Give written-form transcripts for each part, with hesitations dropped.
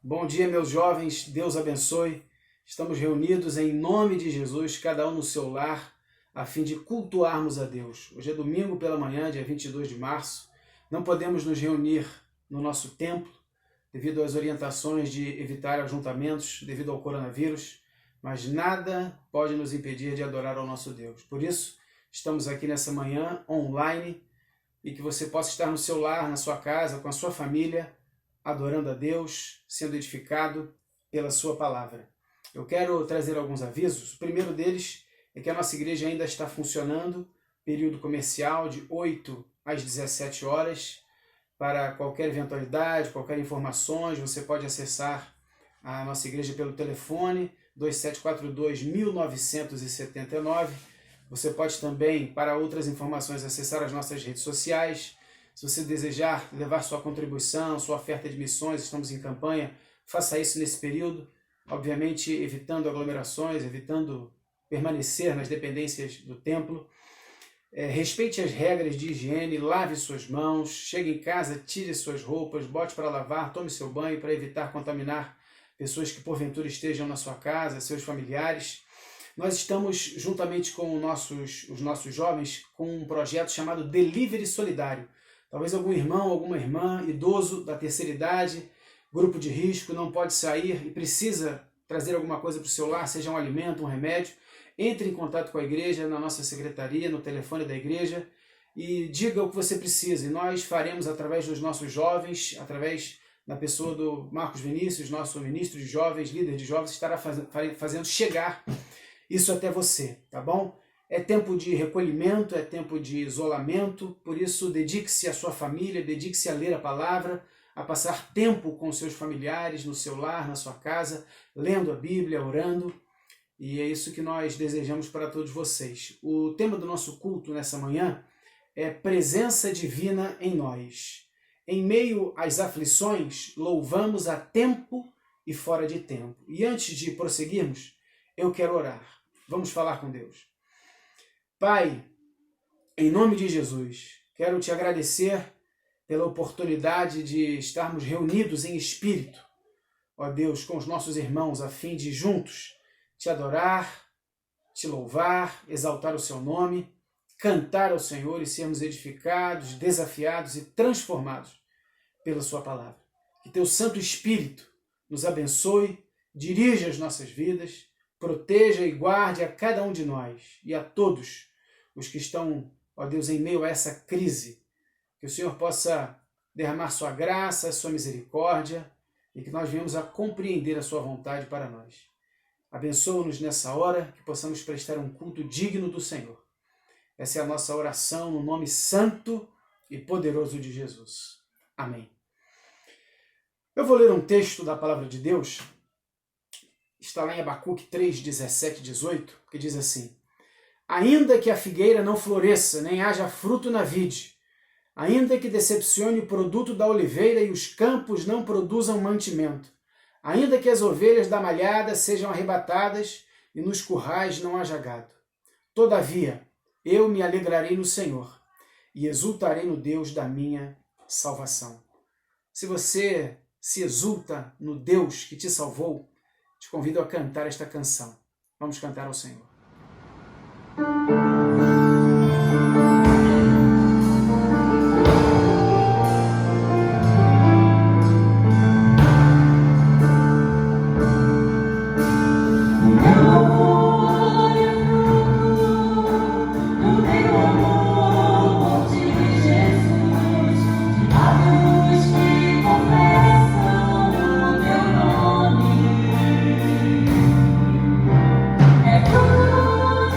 Bom dia, meus jovens, Deus abençoe. Estamos reunidos em nome de Jesus, cada um no seu lar, a fim de cultuarmos a Deus. Hoje é domingo pela manhã, dia 22 de março. Não podemos nos reunir no nosso templo, devido às orientações de evitar ajuntamentos, devido ao coronavírus, mas nada pode nos impedir de adorar ao nosso Deus. Por isso, estamos aqui nessa manhã, online, e que você possa estar no seu lar, na sua casa, com a sua família, adorando a Deus, sendo edificado pela sua palavra. Eu quero trazer alguns avisos. O primeiro deles é que a nossa igreja ainda está funcionando, período comercial de 8 às 17 horas. Para qualquer eventualidade, qualquer informações, você pode acessar a nossa igreja pelo telefone 2742-1979. Você pode também, para outras informações, acessar as nossas redes sociais. Se você desejar levar sua contribuição, sua oferta de missões, estamos em campanha, faça isso nesse período, obviamente evitando aglomerações, evitando permanecer nas dependências do templo. Respeite as regras de higiene, lave suas mãos, chegue em casa, tire suas roupas, bote para lavar, tome seu banho para evitar contaminar pessoas que porventura estejam na sua casa, seus familiares. Nós estamos, juntamente com os nossos jovens, com um projeto chamado Delivery Solidário. Talvez algum irmão, alguma irmã, idoso da terceira idade, grupo de risco, não pode sair e precisa trazer alguma coisa para o seu lar, seja um alimento, um remédio. Entre em contato com a igreja, na nossa secretaria, no telefone da igreja e diga o que você precisa. E nós faremos através dos nossos jovens, através da pessoa do Marcos Vinícius, nosso ministro de jovens, líder de jovens, estará fazendo chegar isso até você, tá bom? É tempo de recolhimento, é tempo de isolamento, por isso dedique-se à sua família, dedique-se a ler a palavra, a passar tempo com seus familiares, no seu lar, na sua casa, lendo a Bíblia, orando, e é isso que nós desejamos para todos vocês. O tema do nosso culto nessa manhã é presença divina em nós. Em meio às aflições, louvamos a tempo e fora de tempo. E antes de prosseguirmos, eu quero orar. Vamos falar com Deus. Pai, em nome de Jesus, quero te agradecer pela oportunidade de estarmos reunidos em espírito, ó Deus, com os nossos irmãos, a fim de juntos te adorar, te louvar, exaltar o seu nome, cantar ao Senhor e sermos edificados, desafiados e transformados pela sua palavra. Que teu Santo Espírito nos abençoe, dirija as nossas vidas, proteja e guarde a cada um de nós e a todos os que estão, ó Deus, em meio a essa crise. Que o Senhor possa derramar sua graça, sua misericórdia e que nós venhamos a compreender a sua vontade para nós. Abençoa-nos nessa hora, que possamos prestar um culto digno do Senhor. Essa é a nossa oração no nome santo e poderoso de Jesus. Amém. Eu vou ler um texto da palavra de Deus. Está lá em Abacuque 3, 17 e 18, que diz assim: ainda que a figueira não floresça, nem haja fruto na vide, ainda que decepcione o produto da oliveira e os campos não produzam mantimento, ainda que as ovelhas da malhada sejam arrebatadas e nos currais não haja gado. Todavia, eu me alegrarei no Senhor e exultarei no Deus da minha salvação. Se você se exulta no Deus que te salvou, te convido a cantar esta canção. Vamos cantar ao Senhor. É tudo de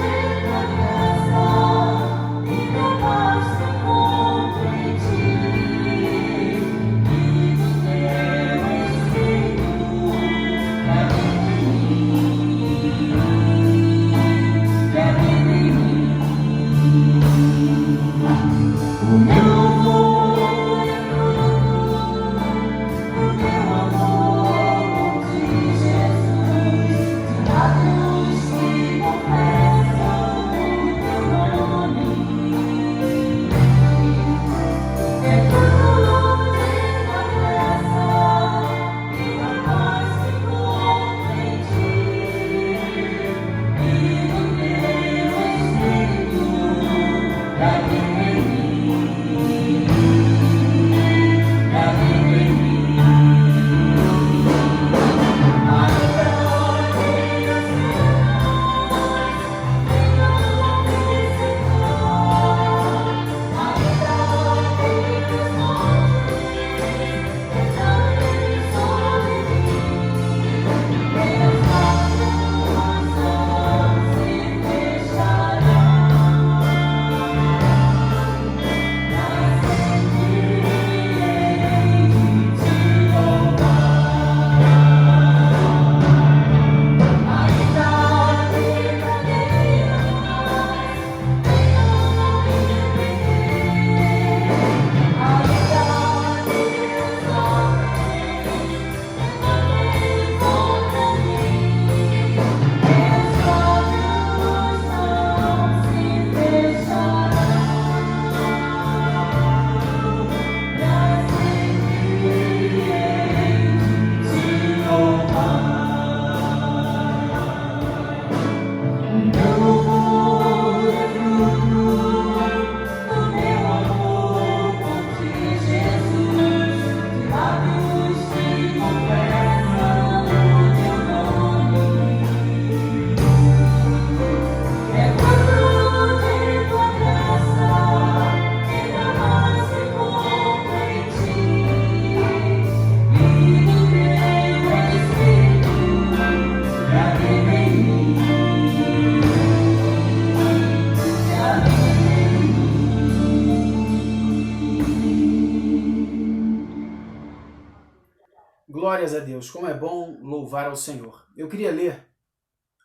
a Deus, como é bom louvar ao Senhor. Eu queria ler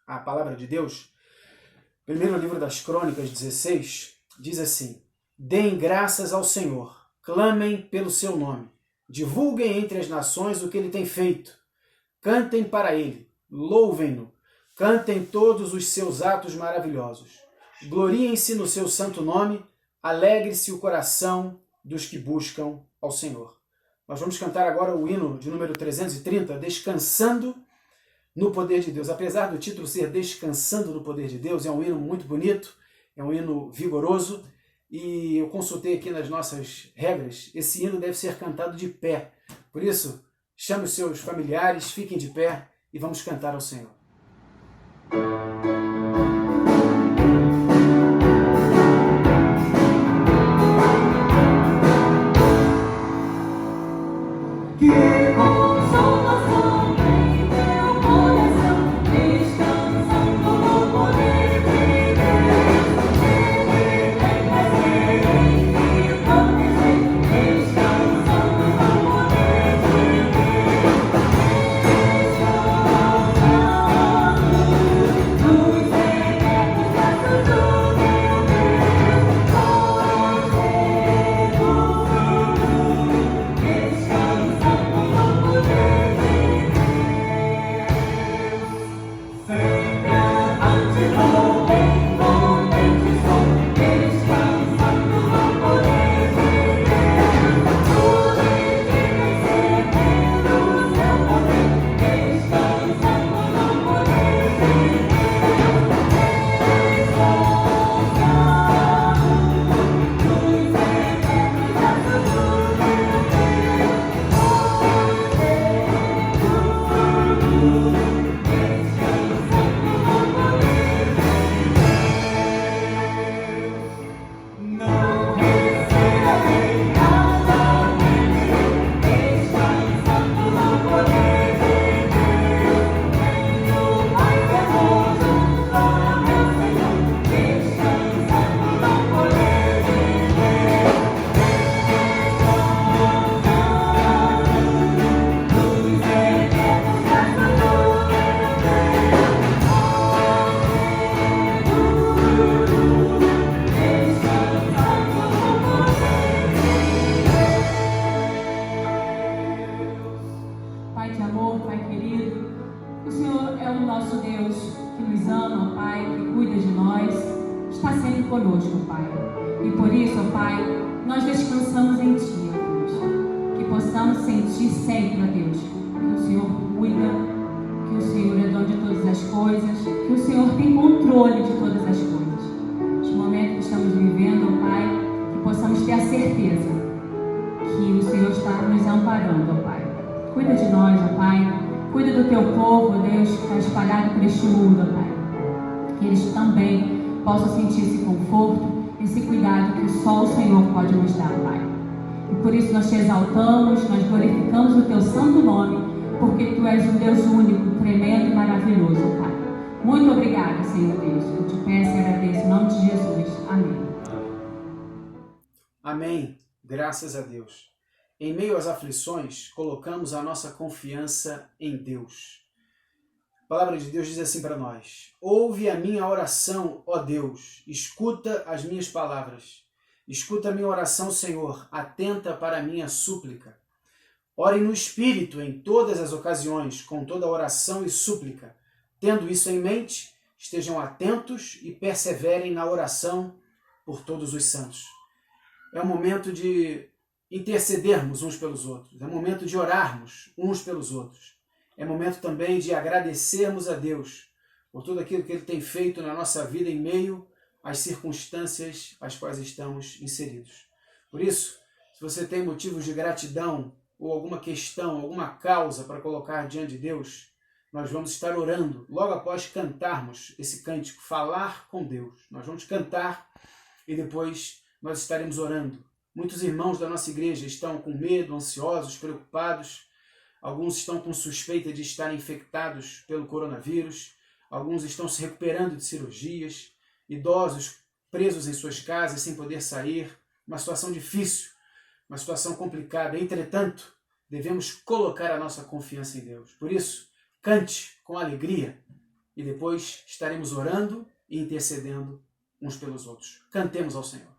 a palavra de Deus. Primeiro livro das Crônicas 16 diz assim: Deem graças ao Senhor, clamem pelo seu nome, divulguem entre as nações o que ele tem feito, cantem para ele, louvem-no, cantem todos os seus atos maravilhosos, gloriem-se no seu santo nome, alegre-se o coração dos que buscam ao Senhor. Nós vamos cantar agora o hino de número 330, Descansando no Poder de Deus. Apesar do título ser Descansando no Poder de Deus, é um hino muito bonito, é um hino vigoroso, e eu consultei aqui nas nossas regras, esse hino deve ser cantado de pé. Por isso, chame os seus familiares, fiquem de pé e vamos cantar ao Senhor. Conosco, Pai. E por isso, ó Pai, nós descansamos em Ti, ó Deus. Que possamos sentir sempre, ó Deus, que o Senhor cuida, que o Senhor é dono de todas as coisas, que o Senhor tem controle de todas as coisas. Neste momento que estamos vivendo, ó Pai, que possamos ter a certeza que o Senhor está nos amparando, ó Pai. Cuida de nós, ó Pai. Cuida do Teu povo, ó Deus, que está espalhado por este mundo, ó Pai. Que eles também possam sentir esse conforto, esse cuidado que só o Senhor pode nos dar, Pai. E por isso nós Te exaltamos, nós glorificamos o Teu santo nome, porque Tu és um Deus único, tremendo e maravilhoso, Pai. Muito obrigada, Senhor Deus. Eu Te peço e agradeço em nome de Jesus. Amém. Amém. Graças a Deus. Em meio às aflições, colocamos a nossa confiança em Deus. A palavra de Deus diz assim para nós: ouve a minha oração, ó Deus, escuta as minhas palavras. Escuta a minha oração, Senhor, atenta para a minha súplica. Orem no Espírito em todas as ocasiões, com toda oração e súplica. Tendo isso em mente, estejam atentos e perseverem na oração por todos os santos. É um momento de intercedermos uns pelos outros. É um momento de orarmos uns pelos outros. É momento também de agradecermos a Deus por tudo aquilo que Ele tem feito na nossa vida em meio às circunstâncias às quais estamos inseridos. Por isso, se você tem motivos de gratidão ou alguma questão, alguma causa para colocar diante de Deus, nós vamos estar orando logo após cantarmos esse cântico, Falar com Deus. Nós vamos cantar e depois nós estaremos orando. Muitos irmãos da nossa igreja estão com medo, ansiosos, preocupados. Alguns estão com suspeita de estarem infectados pelo coronavírus. Alguns estão se recuperando de cirurgias. Idosos presos em suas casas sem poder sair. Uma situação difícil, uma situação complicada. Entretanto, devemos colocar a nossa confiança em Deus. Por isso, cante com alegria e depois estaremos orando e intercedendo uns pelos outros. Cantemos ao Senhor.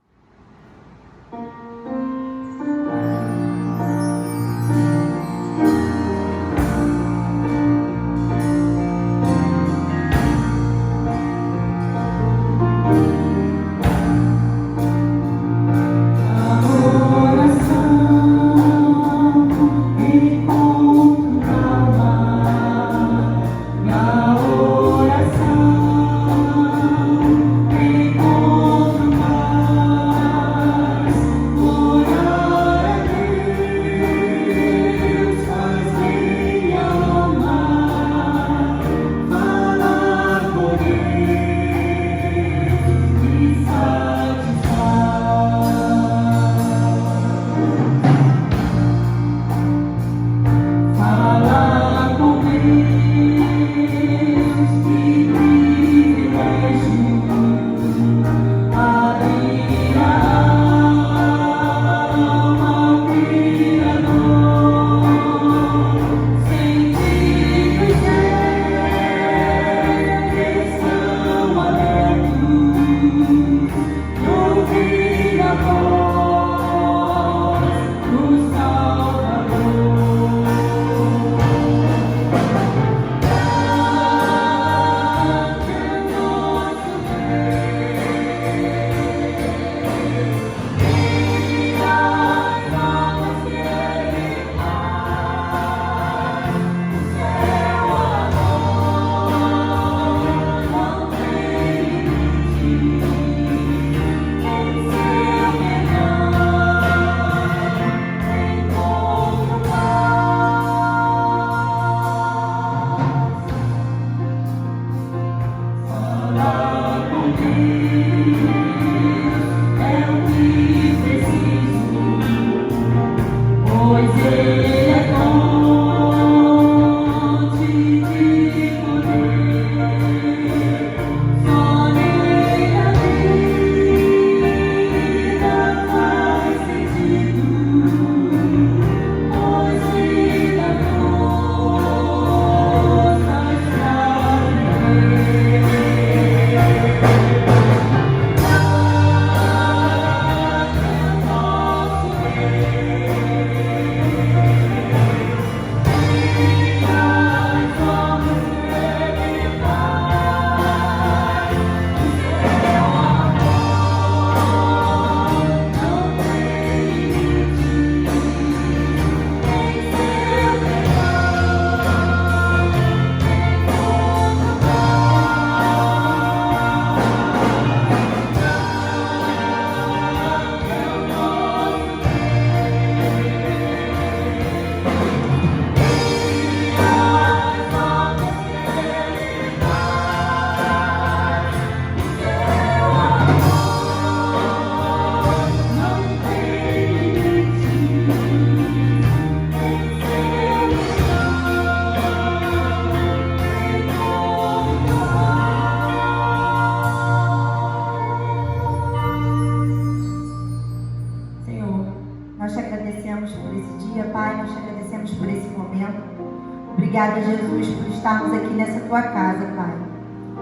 Obrigada, Jesus, por estarmos aqui nessa tua casa, Pai.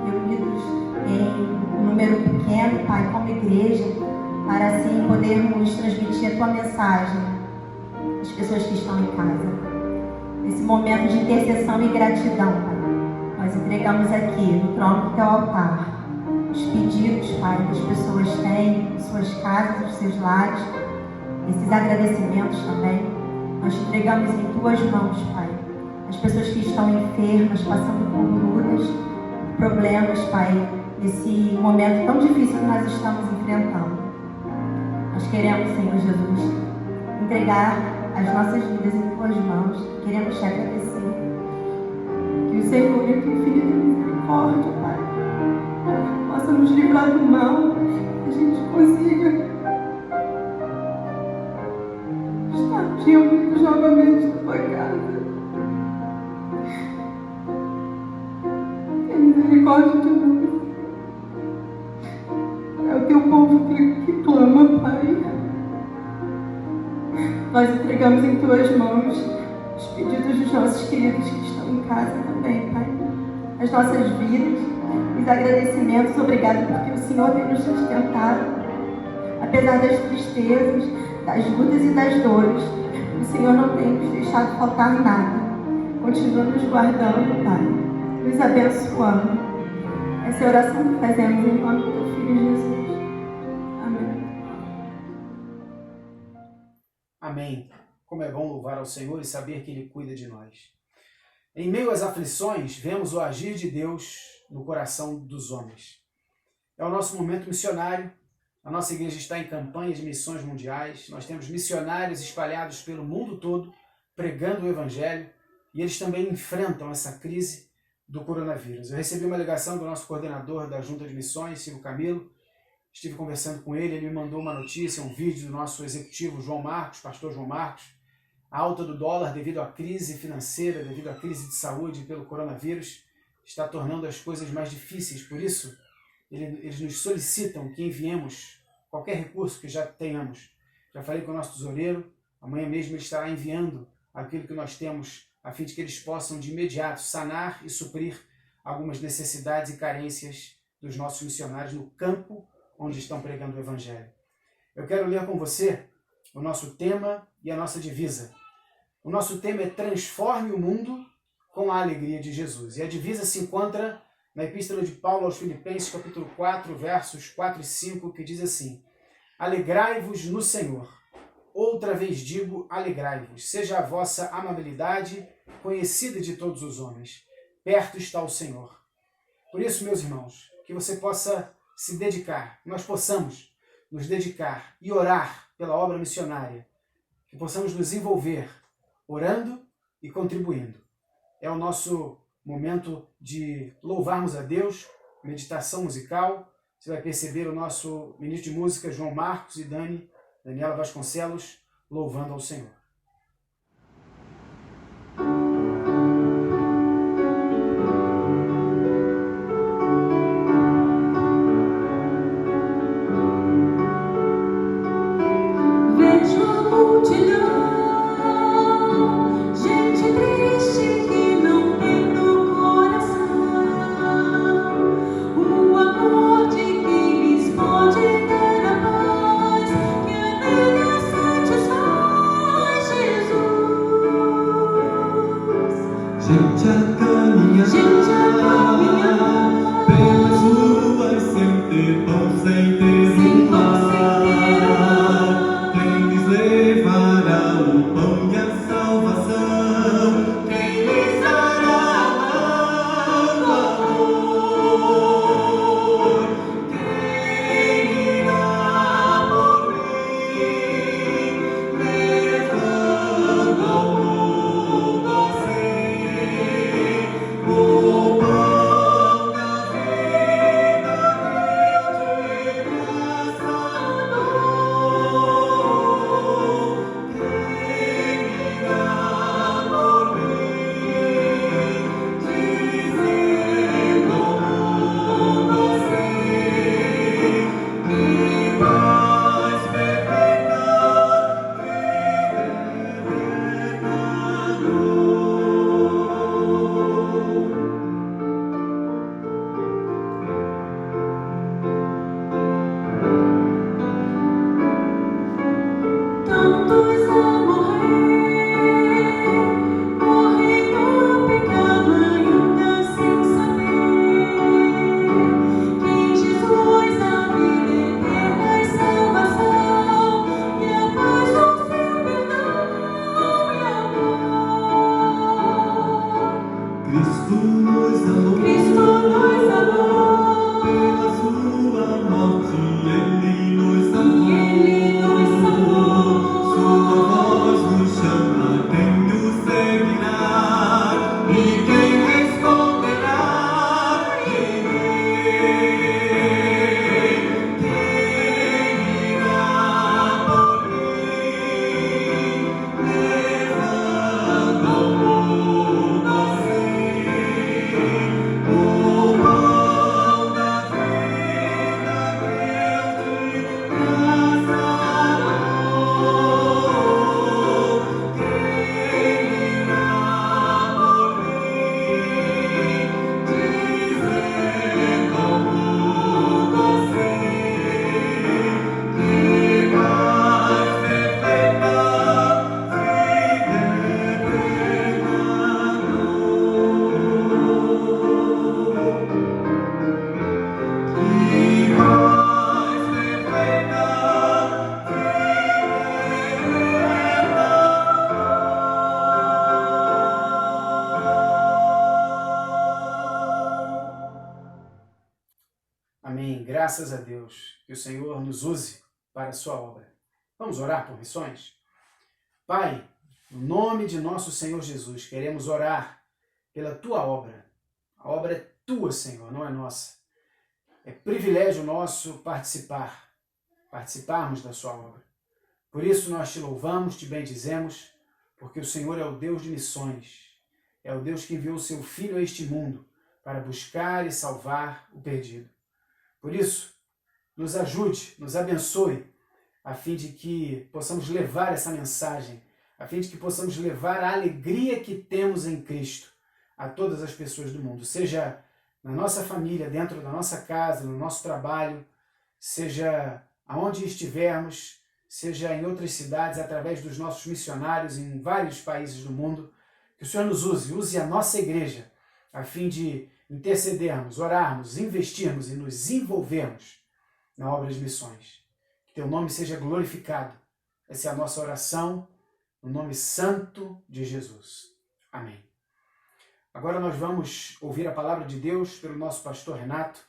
Reunidos em um número pequeno, Pai, como igreja, para assim podermos transmitir a tua mensagem às pessoas que estão em casa. Nesse momento de intercessão e gratidão, Pai, nós entregamos aqui no trono do teu altar os pedidos, Pai, que as pessoas têm em suas casas, nos seus lares, esses agradecimentos também. Nós te entregamos em tuas mãos, Pai. As pessoas que estão enfermas, passando por lutas, problemas, Pai, nesse momento tão difícil que nós estamos enfrentando. Nós queremos, Senhor Jesus, entregar as nossas vidas em tuas mãos. Queremos te agradecer. Que o Senhor, em tua infinita misericórdia, Pai, possa nos livrar do mal, que a gente consiga estar reunidos novamente na tua casa. Misericórdia de Deus. É o teu povo que clama, Pai. Nós entregamos entregamos em Tuas mãos os pedidos dos nossos queridos que estão em casa também, Pai. As nossas vidas, os agradecimentos, obrigado porque o Senhor tem nos sustentado. Apesar das tristezas, das lutas e das dores, o Senhor não tem nos deixado faltar nada. Continua nos guardando, Pai, nos abençoando. Essa é a oração que fazemos em nome do Teu Filho Jesus. Amém. Amém. Como é bom louvar ao Senhor e saber que Ele cuida de nós. Em meio às aflições, vemos o agir de Deus no coração dos homens. É o nosso momento missionário. A nossa igreja está em campanha de missões mundiais. Nós temos missionários espalhados pelo mundo todo, pregando o Evangelho, e eles também enfrentam essa crise do coronavírus. Eu recebi uma ligação do nosso coordenador da Junta de Missões, Silvio Camilo. Estive conversando com ele, ele me mandou uma notícia, um vídeo do nosso executivo João Marcos, pastor João Marcos. A alta do dólar devido à crise financeira, devido à crise de saúde pelo coronavírus, está tornando as coisas mais difíceis. Por isso, eles nos solicitam que enviemos qualquer recurso que já tenhamos. Já falei com o nosso tesoureiro, amanhã mesmo ele estará enviando aquilo que nós temos, a fim de que eles possam de imediato sanar e suprir algumas necessidades e carências dos nossos missionários no campo onde estão pregando o Evangelho. Eu quero ler com você o nosso tema e a nossa divisa. O nosso tema é Transforme o Mundo com a Alegria de Jesus. E a divisa se encontra na Epístola de Paulo aos Filipenses, capítulo 4, versos 4 e 5, que diz assim: Alegrai-vos no Senhor. Outra vez digo, alegrai-vos. Seja a vossa amabilidade conhecida de todos os homens. Perto está o Senhor. Por isso, meus irmãos, que você possa se dedicar, nós possamos nos dedicar e orar pela obra missionária, que possamos nos envolver orando e contribuindo. É o nosso momento de louvarmos a Deus, meditação musical. Você vai perceber o nosso ministro de música, João Marcos, e Daniela Vasconcelos, louvando ao Senhor. Vejo a multidão, gente triste que não tem no coração o amor de quem lhes pode dar a paz que a vida satisfaz. Amém. Graças a Deus. Que o Senhor nos use para a sua obra. Vamos orar por missões? Pai, no nome de nosso Senhor Jesus, queremos orar pela tua obra. A obra é tua, Senhor, não é nossa. É privilégio nosso participarmos da sua obra. Por isso nós te louvamos, te bendizemos, porque o Senhor é o Deus de missões. É o Deus que enviou o seu Filho a este mundo para buscar e salvar o perdido. Por isso, nos ajude, nos abençoe, a fim de que possamos levar essa mensagem, a fim de que possamos levar a alegria que temos em Cristo a todas as pessoas do mundo, seja na nossa família, dentro da nossa casa, no nosso trabalho, seja aonde estivermos, seja em outras cidades, através dos nossos missionários em vários países do mundo. Que o Senhor nos use a nossa igreja, a fim de intercedermos, orarmos, investirmos e nos envolvermos na obra de missões. Que teu nome seja glorificado. Essa é a nossa oração, no nome santo de Jesus. Amém. Agora nós vamos ouvir a palavra de Deus pelo nosso pastor Renato.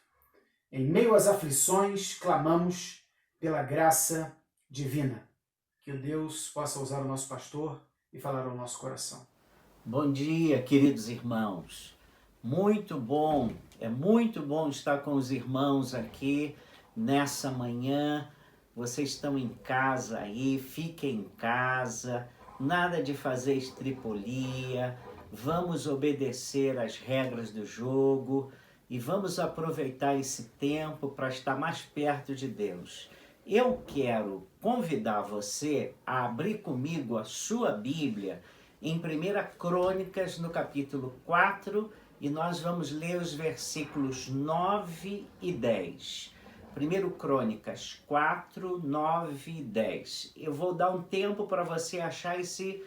Em meio às aflições, clamamos pela graça divina. Que o Deus possa usar o nosso pastor e falar ao nosso coração. Bom dia, queridos irmãos. Muito bom, é muito bom estar com os irmãos aqui nessa manhã. Vocês estão em casa aí, fiquem em casa, nada de fazer estripulia. Vamos obedecer às regras do jogo e vamos aproveitar esse tempo para estar mais perto de Deus. Eu quero convidar você a abrir comigo a sua Bíblia em 1 Crônicas, no capítulo 4, e nós vamos ler os versículos 9 e 10. 1 Crônicas 4, 9 e 10. Eu vou dar um tempo para você achar esse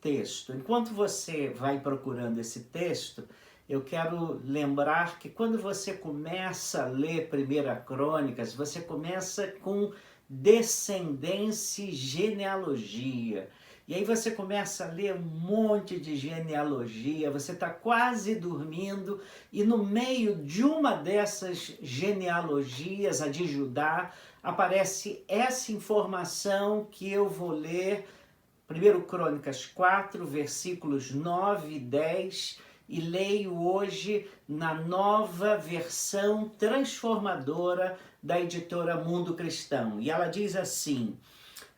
texto. Enquanto você vai procurando esse texto, eu quero lembrar que quando você começa a ler 1 Crônicas, você começa com descendência e genealogia. E aí você começa a ler um monte de genealogia, você está quase dormindo e no meio de uma dessas genealogias, a de Judá, aparece essa informação que eu vou ler, 1 Crônicas 4, versículos 9 e 10, e leio hoje na nova versão transformadora da editora Mundo Cristão. E ela diz assim: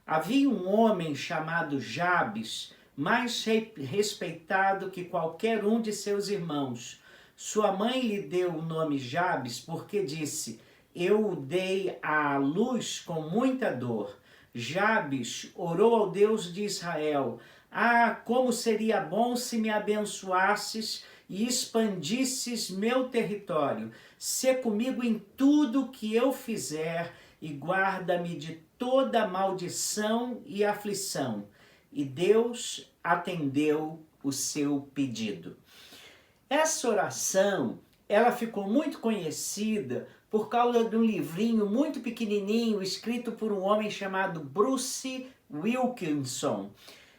havia um homem chamado Jabes, mais respeitado que qualquer um de seus irmãos. Sua mãe lhe deu o nome Jabes porque disse: eu o dei à luz com muita dor. Jabes orou ao Deus de Israel: ah, como seria bom se me abençoasses e expandisses meu território. Sê comigo em tudo que eu fizer e guarda-me de toda maldição e aflição. E Deus atendeu o seu pedido. Essa oração, ela ficou muito conhecida por causa de um livrinho muito pequenininho, escrito por um homem chamado Bruce Wilkinson.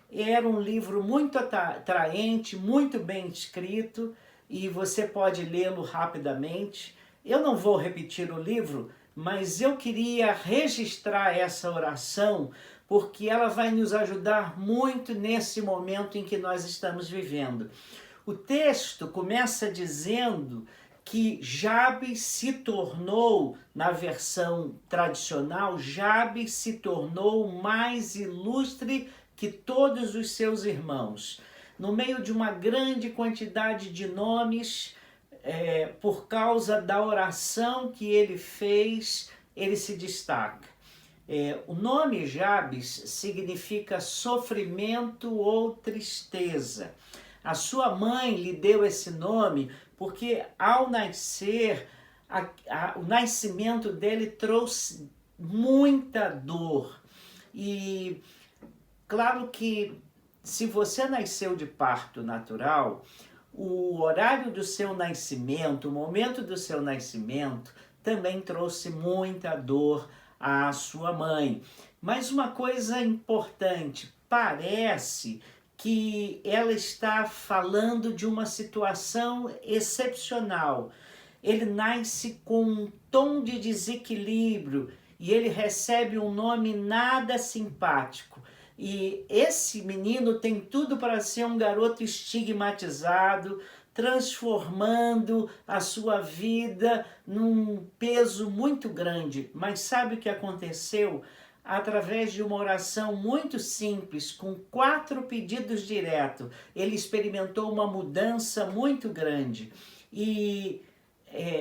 Era um livro muito atraente, muito bem escrito, e você pode lê-lo rapidamente. Eu não vou repetir o livro, mas eu queria registrar essa oração, porque ela vai nos ajudar muito nesse momento em que nós estamos vivendo. O texto começa dizendo que Jabes se tornou, na versão tradicional, Jabes se tornou mais ilustre que todos os seus irmãos. No meio de uma grande quantidade de nomes, por causa da oração que ele fez, ele se destaca. O nome Jabes significa sofrimento ou tristeza. A sua mãe lhe deu esse nome porque ao nascer, o nascimento dele trouxe muita dor. E claro que se você nasceu de parto natural, o horário do seu nascimento, o momento do seu nascimento, também trouxe muita dor à sua mãe. Mas uma coisa importante, parece que ela está falando de uma situação excepcional. ele nasce com um tom de desequilíbrio e ele recebe um nome nada simpático. E esse menino tem tudo para ser um garoto estigmatizado, transformando a sua vida num peso muito grande. Mas sabe o que aconteceu? Através de uma oração muito simples, com 4 pedidos diretos, ele experimentou uma mudança muito grande. E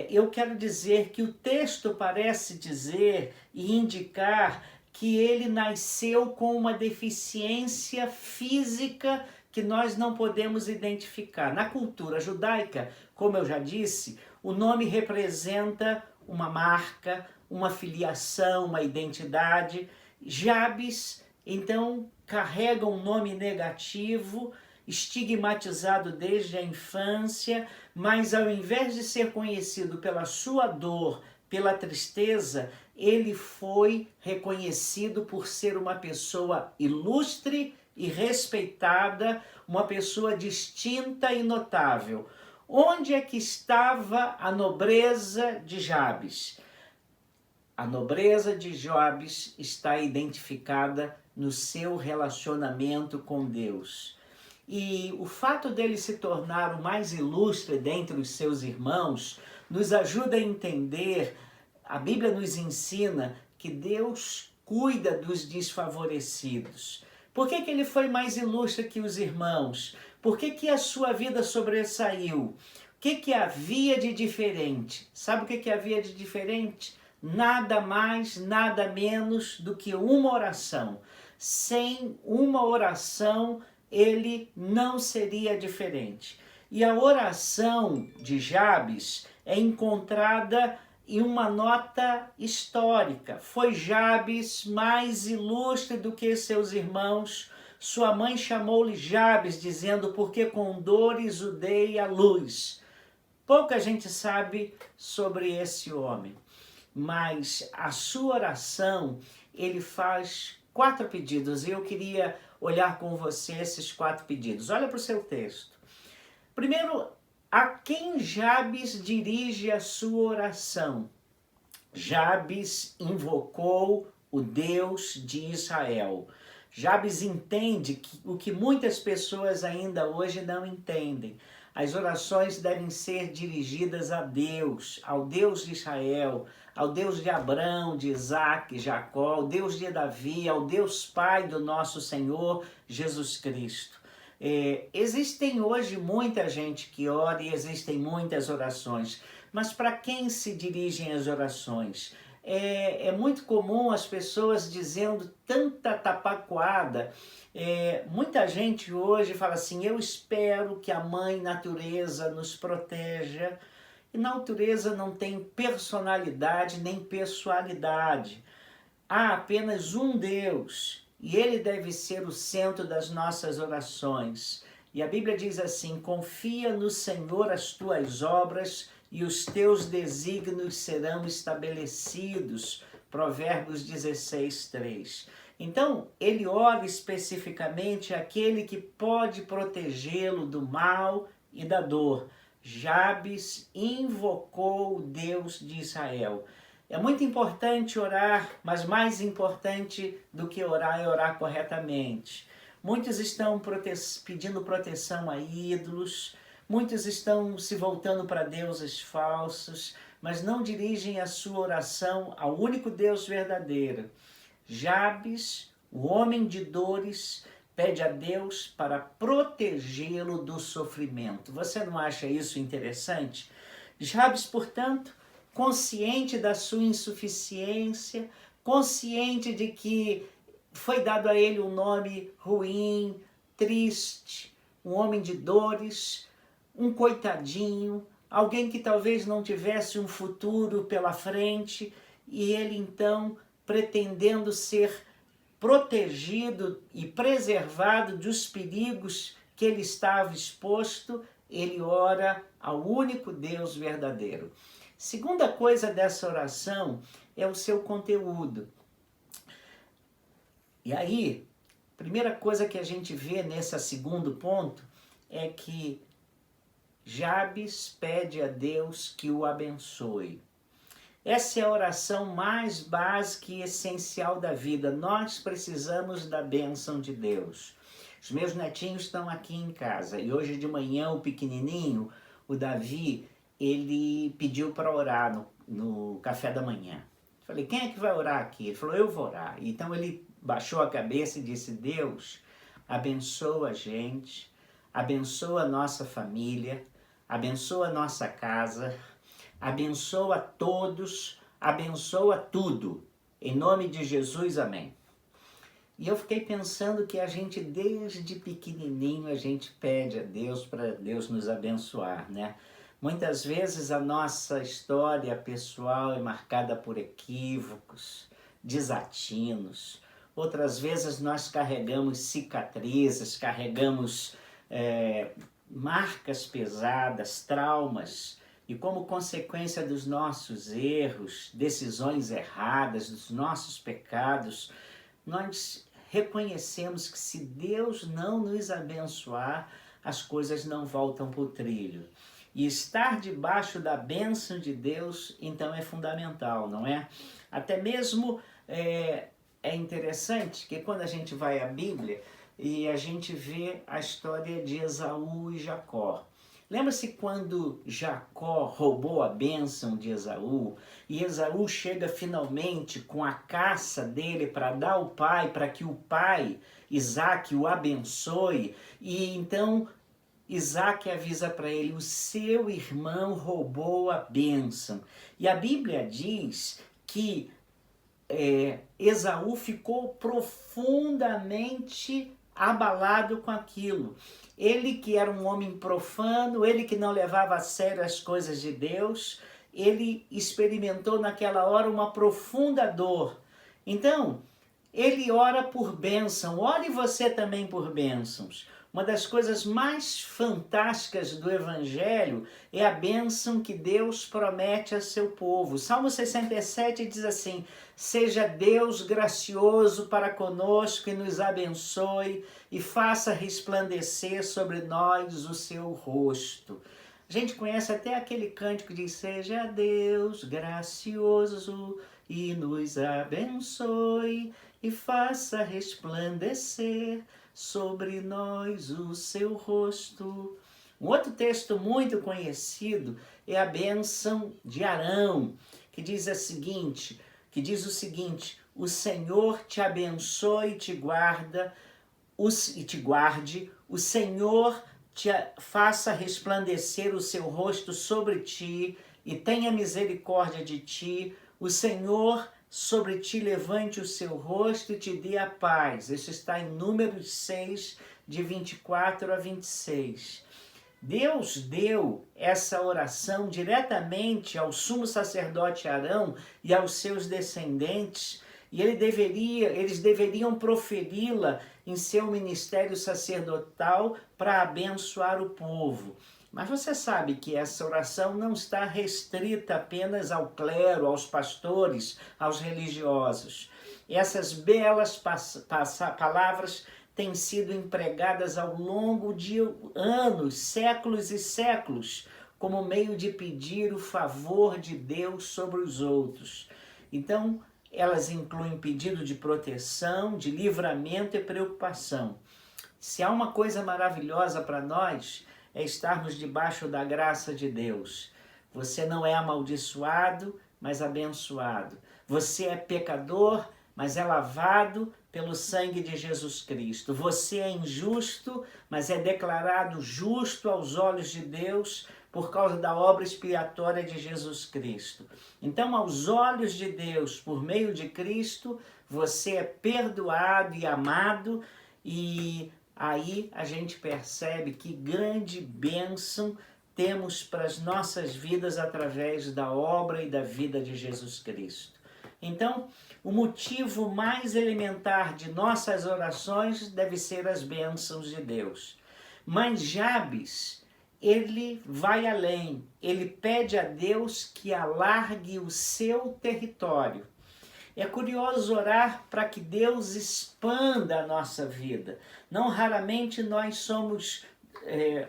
eu quero dizer que o texto parece dizer e indicar que ele nasceu com uma deficiência física que nós não podemos identificar. Na cultura judaica, como eu já disse, o nome representa uma marca, uma filiação, uma identidade. Jabes, então, carrega um nome negativo, estigmatizado desde a infância, mas ao invés de ser conhecido pela sua dor, pela tristeza, ele foi reconhecido por ser uma pessoa ilustre e respeitada, uma pessoa distinta e notável. Onde é que estava a nobreza de Jabes? A nobreza de Jabes está identificada no seu relacionamento com Deus. E o fato dele se tornar o mais ilustre dentre os seus irmãos nos ajuda a entender, a Bíblia nos ensina que Deus cuida dos desfavorecidos. Por que ele foi mais ilustre que os irmãos? Por que a sua vida sobressaiu? O que havia de diferente? Sabe o que havia de diferente? Nada mais, nada menos do que uma oração. Sem uma oração, ele não seria diferente. E a oração de Jabes é encontrada em uma nota histórica. Foi Jabes mais ilustre do que seus irmãos. Sua mãe chamou-lhe Jabes, dizendo, porque com dores o dei à luz. Pouca gente sabe sobre esse homem, mas a sua oração, ele faz 4 pedidos, e eu queria olhar com você esses 4 pedidos. Olha para o seu texto. Primeiro, a quem Jabes dirige a sua oração? Jabes invocou o Deus de Israel. Jabes entende o que muitas pessoas ainda hoje não entendem. As orações devem ser dirigidas a Deus, ao Deus de Israel, ao Deus de Abraão, de Isaac, Jacó, ao Deus de Davi, ao Deus Pai do nosso Senhor Jesus Cristo. Existem hoje muita gente que ora e existem muitas orações, mas para quem se dirigem as orações? É muito comum as pessoas dizendo tanta tapacoada. Muita gente hoje fala assim, eu espero que a mãe natureza nos proteja. E na natureza não tem personalidade nem pessoalidade. Há apenas um Deus. E ele deve ser o centro das nossas orações. E a Bíblia diz assim, confia no Senhor as tuas obras e os teus desígnios serão estabelecidos. Provérbios 16:3. Então, ele ora especificamente aquele que pode protegê-lo do mal e da dor. Jabes invocou o Deus de Israel. É muito importante orar, mas mais importante do que orar é orar corretamente. Muitos estão pedindo proteção a ídolos, muitos estão se voltando para deuses falsos, mas não dirigem a sua oração ao único Deus verdadeiro. Jabes, o homem de dores, pede a Deus para protegê-lo do sofrimento. Você não acha isso interessante? Jabes, portanto, consciente da sua insuficiência, consciente de que foi dado a ele um nome ruim, triste, um homem de dores, um coitadinho, alguém que talvez não tivesse um futuro pela frente, e ele então, pretendendo ser protegido e preservado dos perigos que ele estava exposto, ele ora ao único Deus verdadeiro. Segunda coisa dessa oração é o seu conteúdo. E aí, primeira coisa que a gente vê nesse segundo ponto é que Jabes pede a Deus que o abençoe. Essa é a oração mais básica e essencial da vida. Nós precisamos da bênção de Deus. Os meus netinhos estão aqui em casa e hoje de manhã o pequenininho, o Davi, ele pediu para orar no café da manhã. Falei, quem é que vai orar aqui? Ele falou, eu vou orar. Então ele baixou a cabeça e disse, Deus, abençoa a gente, abençoa a nossa família, abençoa a nossa casa, abençoa todos, abençoa tudo. Em nome de Jesus, amém. E eu fiquei pensando que a gente, desde pequenininho, a gente pede a Deus para Deus nos abençoar, né? Muitas vezes a nossa história pessoal é marcada por equívocos, desatinos. Outras vezes nós carregamos cicatrizes, carregamos marcas pesadas, traumas. E como consequência dos nossos erros, decisões erradas, dos nossos pecados, nós reconhecemos que se Deus não nos abençoar, as coisas não voltam para o trilho. E estar debaixo da bênção de Deus, então, é fundamental, não é? Até mesmo é interessante que quando a gente vai à Bíblia e a gente vê a história de Esaú e Jacó. Lembra-se quando Jacó roubou a bênção de Esaú e Esaú chega finalmente com a caça dele para dar ao pai, para que o pai, Isaac, o abençoe, e então Isaac avisa para ele, o seu irmão roubou a bênção. E a Bíblia diz que Esaú ficou profundamente abalado com aquilo. Ele que era um homem profano, ele que não levava a sério as coisas de Deus, ele experimentou naquela hora uma profunda dor. Então, ele ora por bênção, ore você também por bênçãos. Uma das coisas mais fantásticas do Evangelho é a bênção que Deus promete a seu povo. Salmo 67 diz assim, seja Deus gracioso para conosco e nos abençoe e faça resplandecer sobre nós o seu rosto. A gente conhece até aquele cântico que diz, seja Deus gracioso e nos abençoe e faça resplandecer sobre nós o seu rosto. Um outro texto muito conhecido é a bênção de Arão, que diz o seguinte, o Senhor te abençoe e te guarde, o Senhor te faça resplandecer o seu rosto sobre ti e tenha misericórdia de ti, o Senhor sobre ti levante o seu rosto e te dê a paz. Isso está em Números 6, de 24 a 26. Deus deu essa oração diretamente ao sumo sacerdote Arão e aos seus descendentes, e eles deveriam proferi-la em seu ministério sacerdotal para abençoar o povo. Mas você sabe que essa oração não está restrita apenas ao clero, aos pastores, aos religiosos. Essas belas palavras têm sido empregadas ao longo de anos, séculos e séculos, como meio de pedir o favor de Deus sobre os outros. Então, elas incluem pedido de proteção, de livramento e preocupação. Se há uma coisa maravilhosa para nós, é estarmos debaixo da graça de Deus. Você não é amaldiçoado, mas abençoado. Você é pecador, mas é lavado pelo sangue de Jesus Cristo. Você é injusto, mas é declarado justo aos olhos de Deus por causa da obra expiatória de Jesus Cristo. Então, aos olhos de Deus, por meio de Cristo, você é perdoado e amado, e aí a gente percebe que grande bênção temos para as nossas vidas através da obra e da vida de Jesus Cristo. Então, o motivo mais elementar de nossas orações deve ser as bênçãos de Deus. Mas Jabes, ele vai além, ele pede a Deus que alargue o seu território. É curioso orar para que Deus expanda a nossa vida. Não raramente nós somos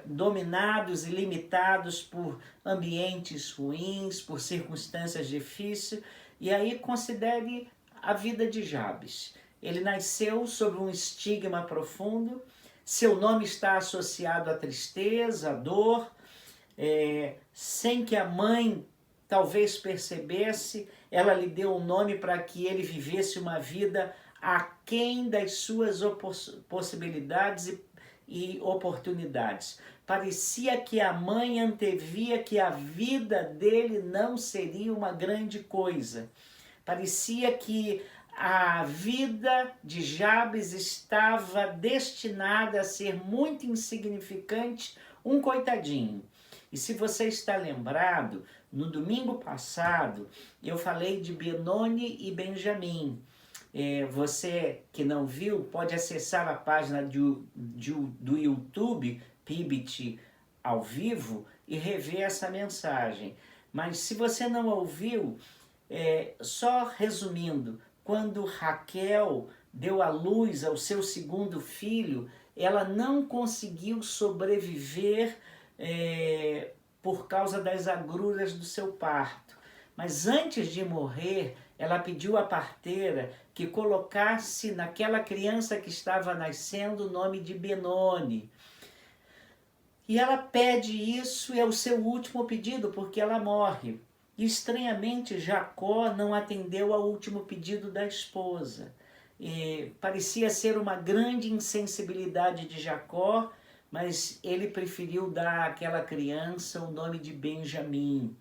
dominados e limitados por ambientes ruins, por circunstâncias difíceis. E aí considere a vida de Jabes. Ele nasceu sob um estigma profundo, seu nome está associado à tristeza, à dor, sem que a mãe talvez percebesse, ela lhe deu um nome para que ele vivesse uma vida aquém das suas possibilidades e oportunidades. Parecia que a mãe antevia que a vida dele não seria uma grande coisa. Parecia que a vida de Jabes estava destinada a ser muito insignificante, um coitadinho. E se você está lembrado, no domingo passado eu falei de Benoni e Benjamim. Você que não viu pode acessar a página do YouTube, Pibit ao vivo, e rever essa mensagem. Mas se você não ouviu, só resumindo, quando Raquel deu à luz ao seu segundo filho, ela não conseguiu sobreviver por causa das agruras do seu parto. Mas antes de morrer, ela pediu à parteira que colocasse naquela criança que estava nascendo o nome de Benoni. E ela pede isso, e é o seu último pedido, porque ela morre. E estranhamente Jacó não atendeu ao último pedido da esposa. Parecia ser uma grande insensibilidade de Jacó, mas ele preferiu dar àquela criança o nome de Benjamim.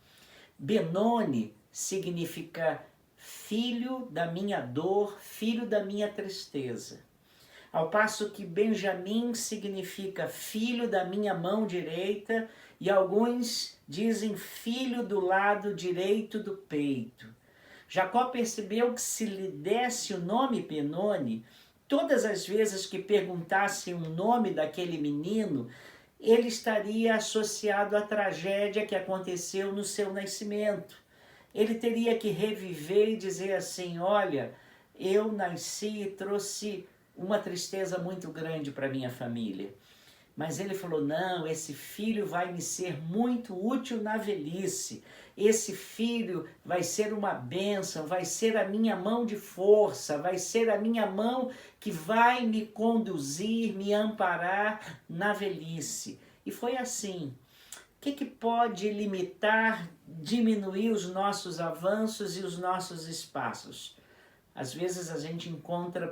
Benoni significa filho da minha dor, filho da minha tristeza. Ao passo que Benjamim significa filho da minha mão direita, e alguns dizem filho do lado direito do peito. Jacó percebeu que se lhe desse o nome Benoni, todas as vezes que perguntassem o nome daquele menino, ele estaria associado à tragédia que aconteceu no seu nascimento. Ele teria que reviver e dizer assim: olha, eu nasci e trouxe uma tristeza muito grande para minha família. Mas ele falou: não, esse filho vai me ser muito útil na velhice. Esse filho vai ser uma bênção, vai ser a minha mão de força, vai ser a minha mão que vai me conduzir, me amparar na velhice. E foi assim. O que pode limitar, diminuir os nossos avanços e os nossos espaços? Às vezes a gente encontra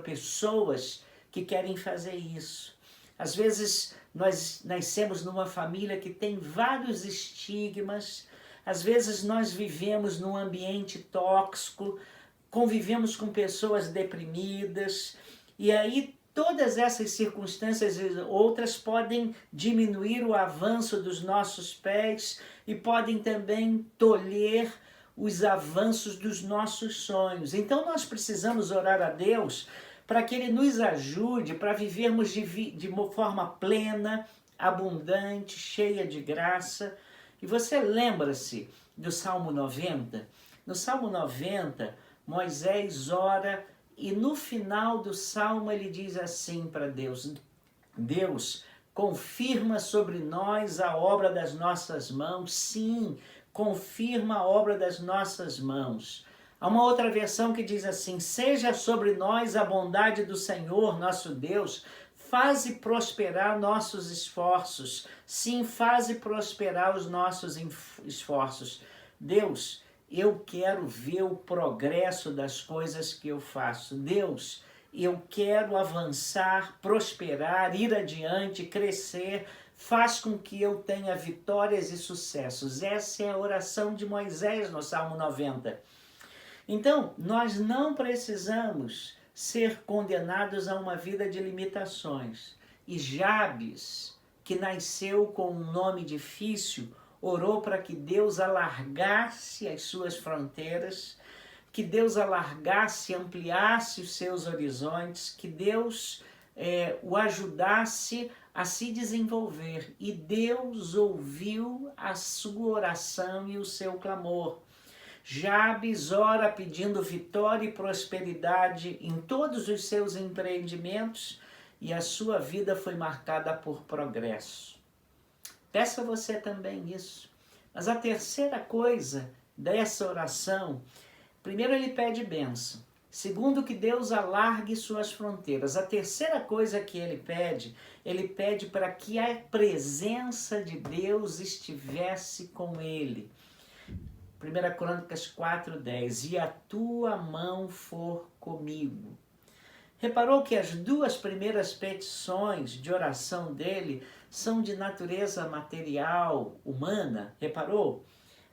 pessoas que querem fazer isso. Às vezes nós nascemos numa família que tem vários estigmas. Às vezes nós vivemos num ambiente tóxico, convivemos com pessoas deprimidas. E aí todas essas circunstâncias e outras podem diminuir o avanço dos nossos pés e podem também tolher os avanços dos nossos sonhos. Então nós precisamos orar a Deus para que Ele nos ajude para vivermos de uma forma plena, abundante, cheia de graça. E você lembra-se do Salmo 90? No Salmo 90, Moisés ora e no final do Salmo ele diz assim para Deus: Deus, confirma sobre nós a obra das nossas mãos. Sim, confirma a obra das nossas mãos. Há uma outra versão que diz assim: seja sobre nós a bondade do Senhor, nosso Deus, faze prosperar nossos esforços. Sim, faze prosperar os nossos esforços. Deus, eu quero ver o progresso das coisas que eu faço. Deus, eu quero avançar, prosperar, ir adiante, crescer. Faz com que eu tenha vitórias e sucessos. Essa é a oração de Moisés no Salmo 90. Então, nós não precisamos ser condenados a uma vida de limitações. E Jabes, que nasceu com um nome difícil, orou para que Deus alargasse as suas fronteiras, que Deus alargasse, ampliasse os seus horizontes, que Deus o ajudasse a se desenvolver. E Deus ouviu a sua oração e o seu clamor. Jabes ora pedindo vitória e prosperidade em todos os seus empreendimentos, e a sua vida foi marcada por progresso. Peça você também isso. Mas a terceira coisa dessa oração, primeiro ele pede bênção. Segundo, que Deus alargue suas fronteiras. A terceira coisa que ele pede para que a presença de Deus estivesse com ele. 1 Crônicas 4:10, e a tua mão for comigo. Reparou que as duas primeiras petições de oração dele são de natureza material, humana? Reparou?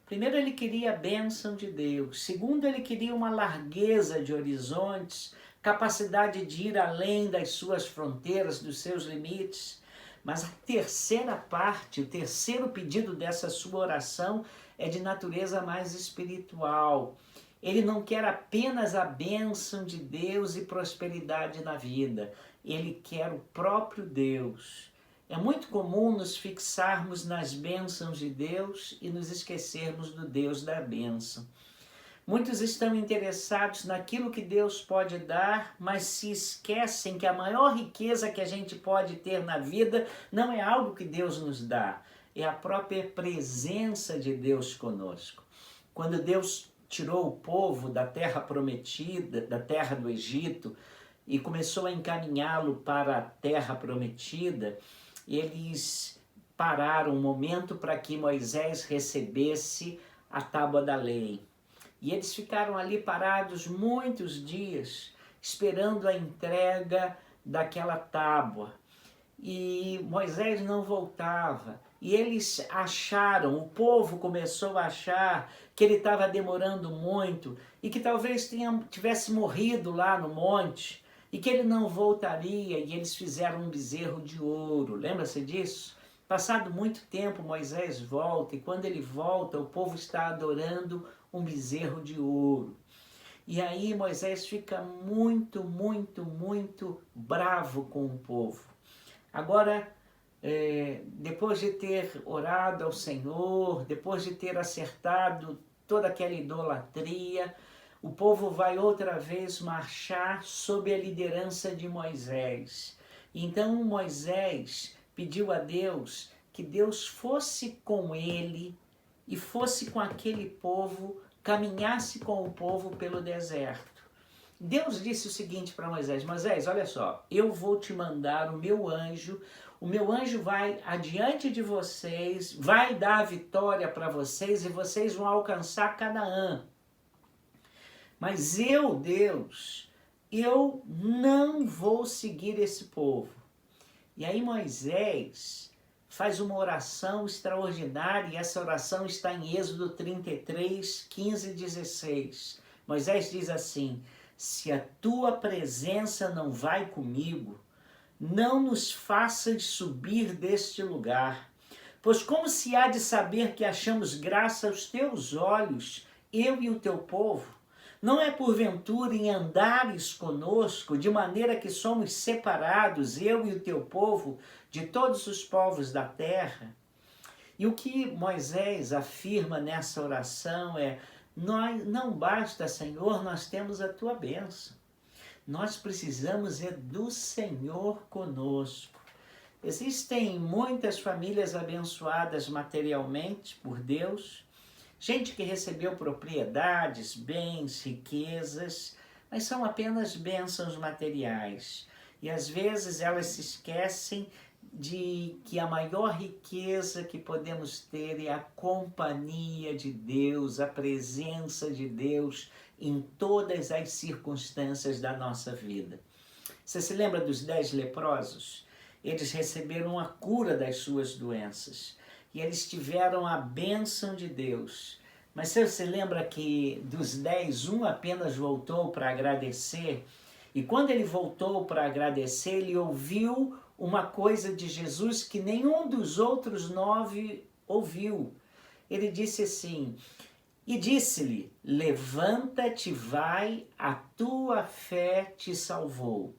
Primeiro, ele queria a bênção de Deus. Segundo, ele queria uma largueza de horizontes, capacidade de ir além das suas fronteiras, dos seus limites. Mas a terceira parte, o terceiro pedido dessa sua oração é de natureza mais espiritual. Ele não quer apenas a bênção de Deus e prosperidade na vida. Ele quer o próprio Deus. É muito comum nos fixarmos nas bênçãos de Deus e nos esquecermos do Deus da bênção. Muitos estão interessados naquilo que Deus pode dar, mas se esquecem que a maior riqueza que a gente pode ter na vida não é algo que Deus nos dá, é a própria presença de Deus conosco. Quando Deus tirou o povo da terra prometida, da terra do Egito, e começou a encaminhá-lo para a terra prometida, eles pararam um momento para que Moisés recebesse a tábua da lei. E eles ficaram ali parados muitos dias, esperando a entrega daquela tábua. E Moisés não voltava. E eles acharam, o povo começou a achar que ele estava demorando muito e que talvez tivesse morrido lá no monte e que ele não voltaria, e eles fizeram um bezerro de ouro. Lembra-se disso? Passado muito tempo, Moisés volta, e quando ele volta, o povo está adorando um bezerro de ouro. E aí Moisés fica muito, muito, muito bravo com o povo. Agora, depois de ter orado ao Senhor, depois de ter acertado toda aquela idolatria, o povo vai outra vez marchar sob a liderança de Moisés. Então Moisés pediu a Deus que Deus fosse com ele e fosse com aquele povo, caminhasse com o povo pelo deserto. Deus disse o seguinte para Moisés: Moisés, olha só, eu vou te mandar o meu anjo vai adiante de vocês, vai dar a vitória para vocês e vocês vão alcançar Canaã. Mas eu, Deus, eu não vou seguir esse povo. E aí Moisés faz uma oração extraordinária, e essa oração está em Êxodo 33, 15 e 16. Moisés diz assim: se a tua presença não vai comigo, não nos faças subir deste lugar. Pois como se há de saber que achamos graça aos teus olhos, eu e o teu povo? Não é porventura em andares conosco, de maneira que somos separados, eu e o teu povo, de todos os povos da terra? E o que Moisés afirma nessa oração é: não basta, Senhor, nós temos a tua bênção. Nós precisamos do Senhor conosco. Existem muitas famílias abençoadas materialmente por Deus, gente que recebeu propriedades, bens, riquezas, mas são apenas bênçãos materiais. E às vezes elas se esquecem de que a maior riqueza que podemos ter é a companhia de Deus, a presença de Deus em todas as circunstâncias da nossa vida. Você se lembra dos 10 leprosos? Eles receberam a cura das suas doenças e eles tiveram a bênção de Deus. Mas você se lembra que dos 10, um apenas voltou para agradecer? E quando ele voltou para agradecer, ele ouviu uma coisa de Jesus que nenhum dos outros 9 ouviu. Ele disse assim: e disse-lhe, levanta-te, vai, a tua fé te salvou.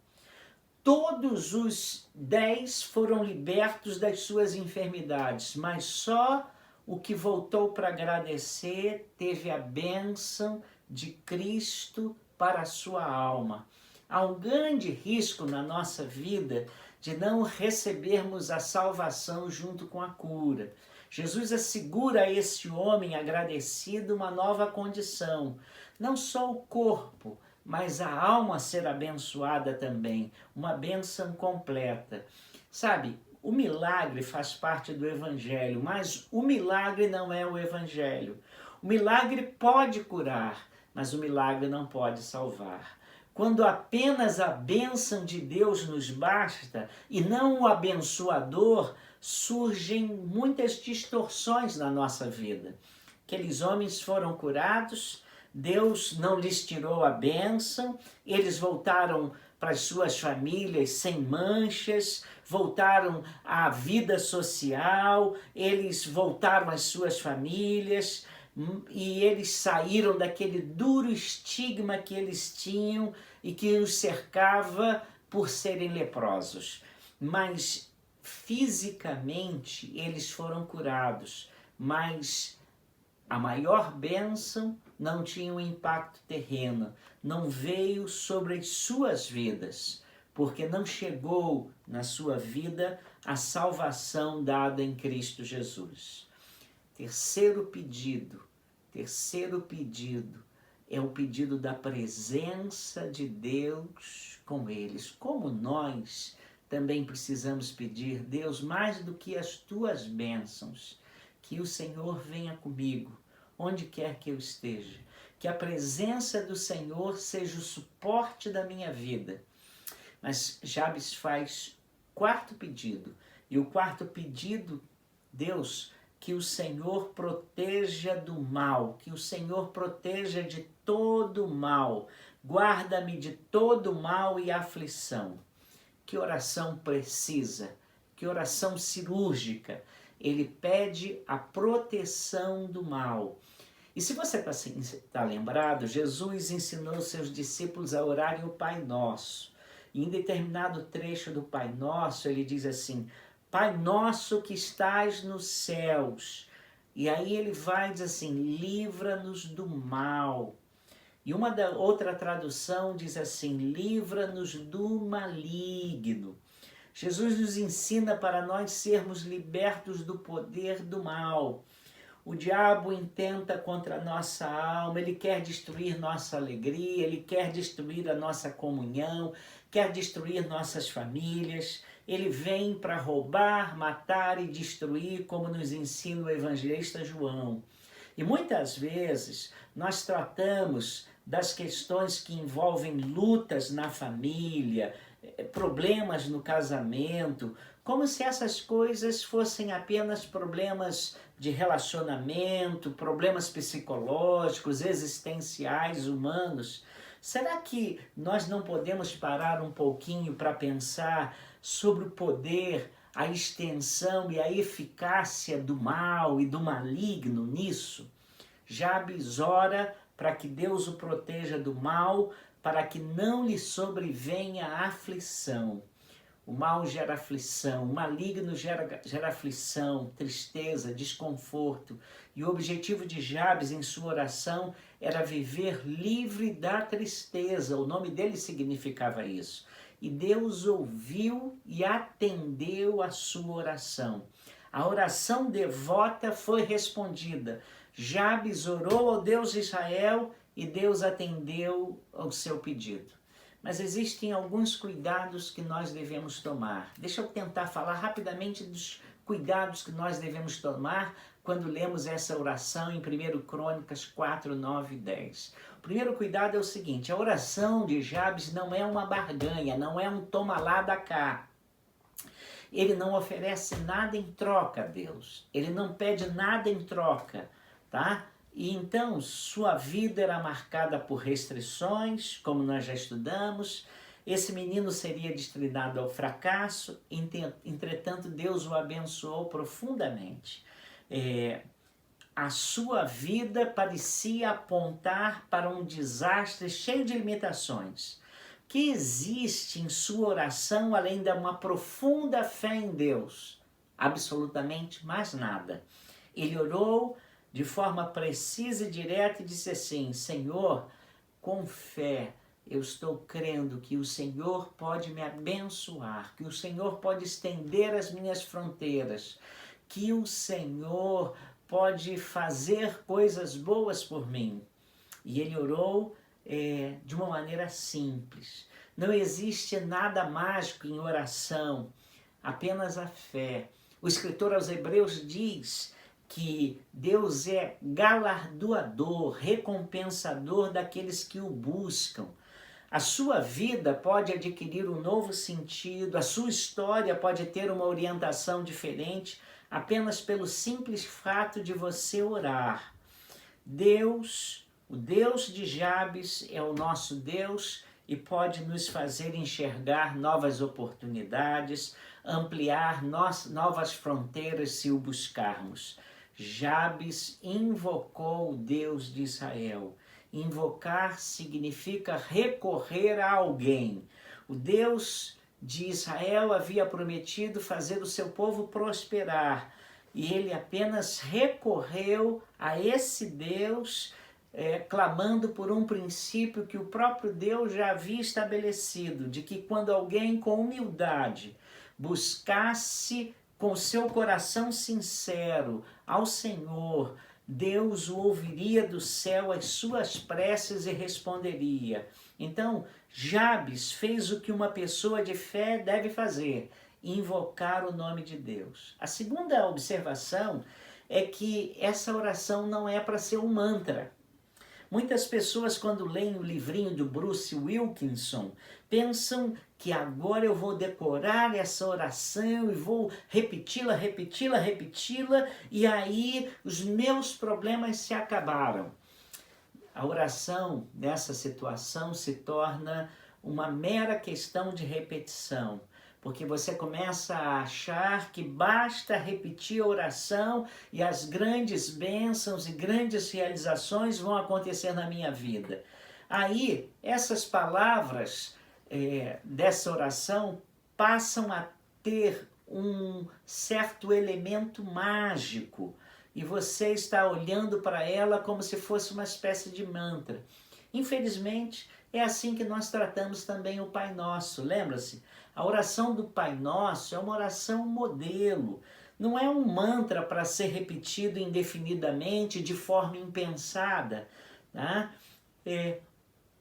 Todos os 10 foram libertos das suas enfermidades, mas só o que voltou para agradecer teve a bênção de Cristo para a sua alma. há um grande risco na nossa vida de não recebermos a salvação junto com a cura. Jesus assegura a esse homem agradecido uma nova condição, não só o corpo, mas a alma ser abençoada também, uma bênção completa. Sabe, o milagre faz parte do Evangelho, mas o milagre não é o Evangelho. O milagre pode curar, mas o milagre não pode salvar. Quando apenas a bênção de Deus nos basta e não o abençoador, surgem muitas distorções na nossa vida. Aqueles homens foram curados, Deus não lhes tirou a bênção, eles voltaram para as suas famílias sem manchas, voltaram à vida social, eles voltaram às suas famílias e eles saíram daquele duro estigma que eles tinham e que os cercava por serem leprosos. Mas fisicamente eles foram curados, mas a maior bênção não tinha um impacto terreno, não veio sobre as suas vidas, porque não chegou na sua vida a salvação dada em Cristo Jesus. Terceiro pedido é o pedido da presença de Deus com eles. Como nós também precisamos pedir, Deus, mais do que as tuas bênçãos, que o Senhor venha comigo, onde quer que eu esteja, que a presença do Senhor seja o suporte da minha vida. Mas Jabes faz quarto pedido, e o quarto pedido, Deus, que o Senhor proteja do mal, que o Senhor proteja de todo mal, guarda-me de todo mal e aflição. Que oração precisa, que oração cirúrgica. Ele pede a proteção do mal. E se você está lembrado, Jesus ensinou seus discípulos a orarem o Pai Nosso. E em determinado trecho do Pai Nosso, ele diz assim, Pai Nosso que estás nos céus. E aí ele vai dizer assim, livra-nos do mal. E outra tradução diz assim, livra-nos do maligno. Jesus nos ensina para nós sermos libertos do poder do mal. O diabo intenta contra a nossa alma, ele quer destruir nossa alegria, ele quer destruir a nossa comunhão, quer destruir nossas famílias. Ele vem para roubar, matar e destruir, como nos ensina o evangelista João. E muitas vezes nós tratamos das questões que envolvem lutas na família, problemas no casamento, como se essas coisas fossem apenas problemas de relacionamento, problemas psicológicos, existenciais, humanos. Será que nós não podemos parar um pouquinho para pensar sobre o poder, a extensão e a eficácia do mal e do maligno nisso? Jabes ora para que Deus o proteja do mal, para que não lhe sobrevenha a aflição. O mal gera aflição, o maligno gera aflição, tristeza, desconforto. E o objetivo de Jabes em sua oração era viver livre da tristeza. O nome dele significava isso. E Deus ouviu e atendeu a sua oração. A oração devota foi respondida. Jabes orou ao Deus de Israel e Deus atendeu ao seu pedido. Mas existem alguns cuidados que nós devemos tomar. Deixa eu tentar falar rapidamente dos cuidados que nós devemos tomar quando lemos essa oração em 1 Crônicas 4, 9 e 10. O primeiro cuidado é o seguinte, a oração de Jabes não é uma barganha, não é um toma lá da cá. Ele não oferece nada em troca a Deus, ele não pede nada em troca, tá? E então sua vida era marcada por restrições, como nós já estudamos. Esse menino seria destinado ao fracasso, entretanto Deus o abençoou profundamente. A sua vida parecia apontar para um desastre cheio de limitações. O que existe em sua oração além de uma profunda fé em Deus? Absolutamente mais nada. Ele orou de forma precisa e direta e disse assim, Senhor, com fé, eu estou crendo que o Senhor pode me abençoar, que o Senhor pode estender as minhas fronteiras, que o Senhor pode fazer coisas boas por mim. E ele orou de uma maneira simples. Não existe nada mágico em oração, apenas a fé. O escritor aos Hebreus diz que Deus é galardoador, recompensador daqueles que o buscam. A sua vida pode adquirir um novo sentido, a sua história pode ter uma orientação diferente, apenas pelo simples fato de você orar. Deus, o Deus de Jabes, é o nosso Deus e pode nos fazer enxergar novas oportunidades, ampliar novas fronteiras se o buscarmos. Jabes invocou o Deus de Israel. Invocar significa recorrer a alguém. O Deus de Israel havia prometido fazer o seu povo prosperar, e ele apenas recorreu a esse Deus, clamando por um princípio que o próprio Deus já havia estabelecido, de que quando alguém com humildade buscasse com seu coração sincero ao Senhor, Deus o ouviria do céu as suas preces e responderia. Então, Jabes fez o que uma pessoa de fé deve fazer, invocar o nome de Deus. A segunda observação é que essa oração não é para ser um mantra. Muitas pessoas, quando leem o livrinho do Bruce Wilkinson, pensam que agora eu vou decorar essa oração e vou repeti-la, e aí os meus problemas se acabaram. A oração nessa situação se torna uma mera questão de repetição, porque você começa a achar que basta repetir a oração e as grandes bênçãos e grandes realizações vão acontecer na minha vida. Aí, essas palavras dessa oração passam a ter um certo elemento mágico e você está olhando para ela como se fosse uma espécie de mantra. Infelizmente, é assim que nós tratamos também o Pai Nosso. Lembra-se? A oração do Pai Nosso é uma oração modelo. Não é um mantra para ser repetido indefinidamente, de forma impensada. Tá?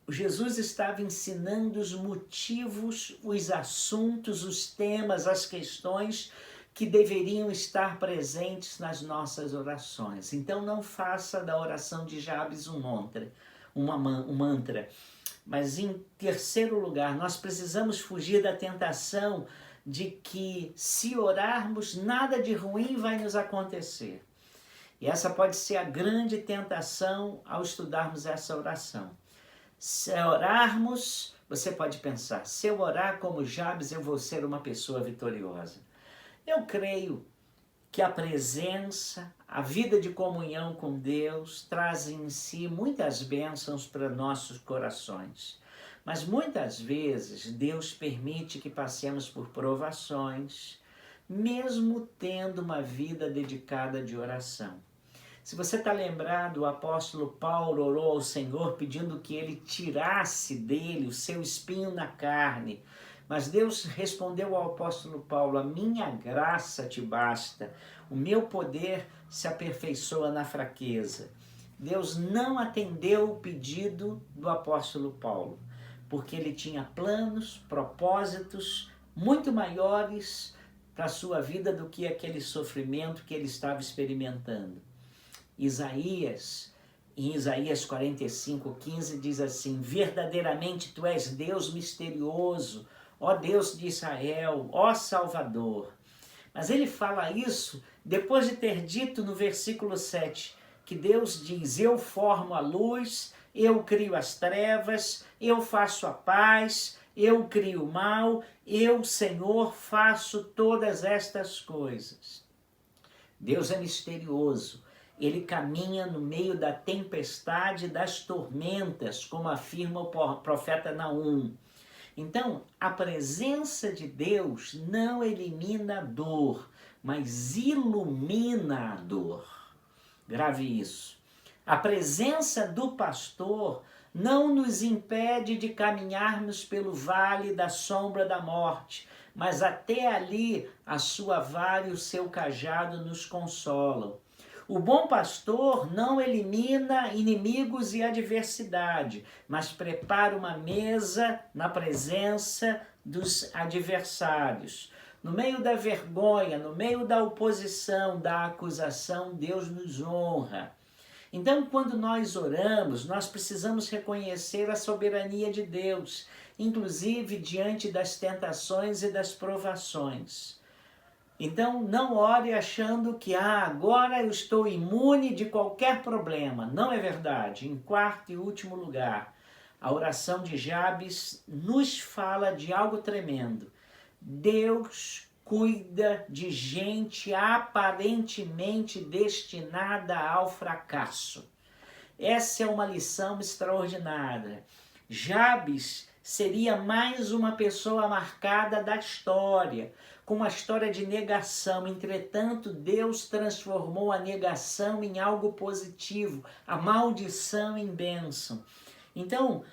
Jesus estava ensinando os motivos, os assuntos, os temas, as questões que deveriam estar presentes nas nossas orações. Então não faça da oração de Jabes um mantra. Mas em terceiro lugar, nós precisamos fugir da tentação de que se orarmos, nada de ruim vai nos acontecer. E essa pode ser a grande tentação ao estudarmos essa oração. Se orarmos, você pode pensar, se eu orar como Jabes, eu vou ser uma pessoa vitoriosa. Eu creio que a presença, a vida de comunhão com Deus traz em si muitas bênçãos para nossos corações. Mas muitas vezes Deus permite que passemos por provações, mesmo tendo uma vida dedicada de oração. Se você está lembrado, o apóstolo Paulo orou ao Senhor pedindo que ele tirasse dele o seu espinho na carne. Mas Deus respondeu ao apóstolo Paulo, a minha graça te basta, o meu poder se aperfeiçoa na fraqueza. Deus não atendeu o pedido do apóstolo Paulo, porque ele tinha planos, propósitos muito maiores para a sua vida do que aquele sofrimento que ele estava experimentando. Em Isaías 45:15 diz assim, verdadeiramente tu és Deus misterioso, ó Deus de Israel, ó Salvador. Mas ele fala isso depois de ter dito no versículo 7, que Deus diz, eu formo a luz, eu crio as trevas, eu faço a paz, eu crio o mal, eu, Senhor, faço todas estas coisas. Deus é misterioso. Ele caminha no meio da tempestade, das tormentas, como afirma o profeta Naum. Então, a presença de Deus não elimina a dor, mas ilumina a dor. Grave isso. A presença do pastor não nos impede de caminharmos pelo vale da sombra da morte, mas até ali a sua vara e o seu cajado nos consolam. O bom pastor não elimina inimigos e adversidade, mas prepara uma mesa na presença dos adversários. No meio da vergonha, no meio da oposição, da acusação, Deus nos honra. Então, quando nós oramos, nós precisamos reconhecer a soberania de Deus, inclusive diante das tentações e das provações. Então, não ore achando que agora eu estou imune de qualquer problema. Não é verdade. Em quarto e último lugar, a oração de Jabes nos fala de algo tremendo. Deus cuida de gente aparentemente destinada ao fracasso. Essa é uma lição extraordinária. Jabes seria mais uma pessoa marcada da história, com uma história de negação. Entretanto, Deus transformou a negação em algo positivo, a maldição em bênção. Então,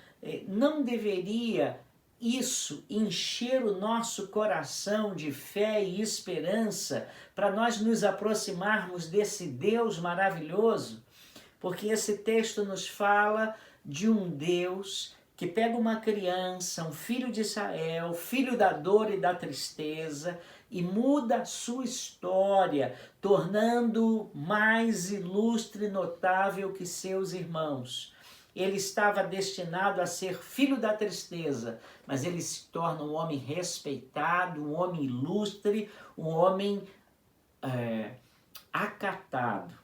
não deveria isso encher o nosso coração de fé e esperança para nós nos aproximarmos desse Deus maravilhoso? Porque esse texto nos fala de um Deus que pega uma criança, um filho de Israel, filho da dor e da tristeza, e muda a sua história, tornando-o mais ilustre e notável que seus irmãos. Ele estava destinado a ser filho da tristeza, mas ele se torna um homem respeitado, um homem ilustre, um homem acatado.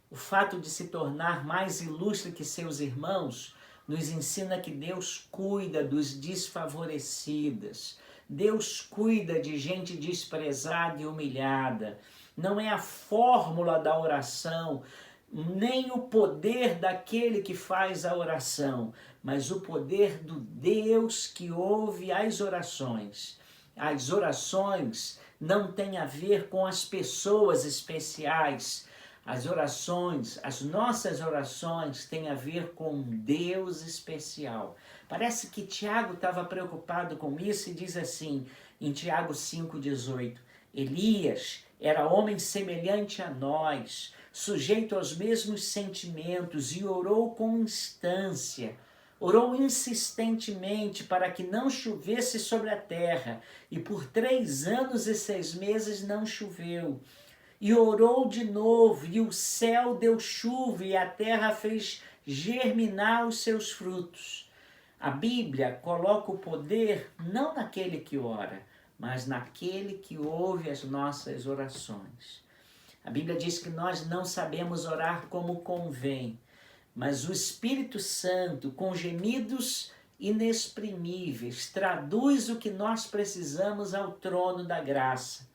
O fato de se tornar mais ilustre que seus irmãos nos ensina que Deus cuida dos desfavorecidos. Deus cuida de gente desprezada e humilhada. Não é a fórmula da oração, nem o poder daquele que faz a oração, mas o poder do Deus que ouve as orações. As orações não têm a ver com as pessoas especiais. As orações, as nossas orações têm a ver com um Deus especial. Parece que Tiago estava preocupado com isso e diz assim, em Tiago 5,18, Elias era homem semelhante a nós, sujeito aos mesmos sentimentos e orou com instância, orou insistentemente para que não chovesse sobre a terra, e por 3 anos e 6 meses não choveu. E orou de novo, e o céu deu chuva, e a terra fez germinar os seus frutos. A Bíblia coloca o poder não naquele que ora, mas naquele que ouve as nossas orações. A Bíblia diz que nós não sabemos orar como convém, mas o Espírito Santo, com gemidos inexprimíveis, traduz o que nós precisamos ao trono da graça.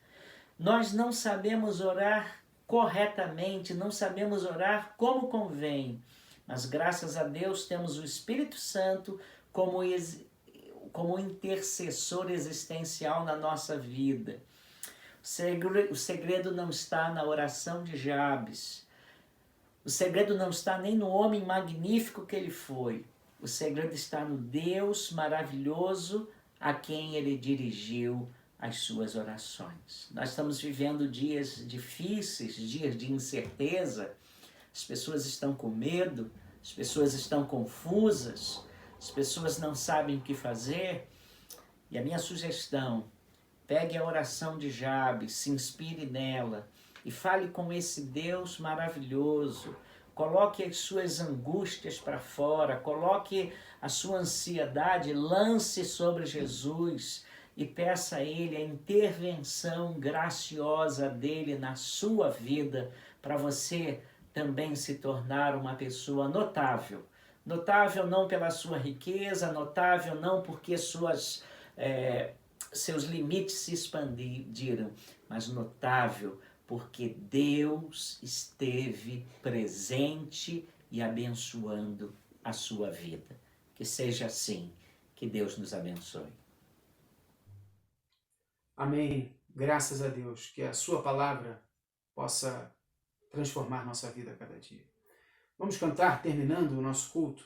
Nós não sabemos orar corretamente, não sabemos orar como convém, mas graças a Deus temos o Espírito Santo como intercessor existencial na nossa vida. O segredo não está na oração de Jabes, o segredo não está nem no homem magnífico que ele foi, o segredo está no Deus maravilhoso a quem ele dirigiu as suas orações. Nós estamos vivendo dias difíceis, dias de incerteza, as pessoas estão com medo, as pessoas estão confusas, as pessoas não sabem o que fazer, e a minha sugestão, pegue a oração de Jabes, se inspire nela e fale com esse Deus maravilhoso, coloque as suas angústias para fora, coloque a sua ansiedade, lance sobre Jesus, e peça a Ele a intervenção graciosa dEle na sua vida, para você também se tornar uma pessoa notável. Notável não pela sua riqueza, notável não porque seus limites se expandiram, mas notável porque Deus esteve presente e abençoando a sua vida. Que seja assim, que Deus nos abençoe. Amém. Graças a Deus, que a sua palavra possa transformar nossa vida a cada dia. Vamos cantar, terminando o nosso culto,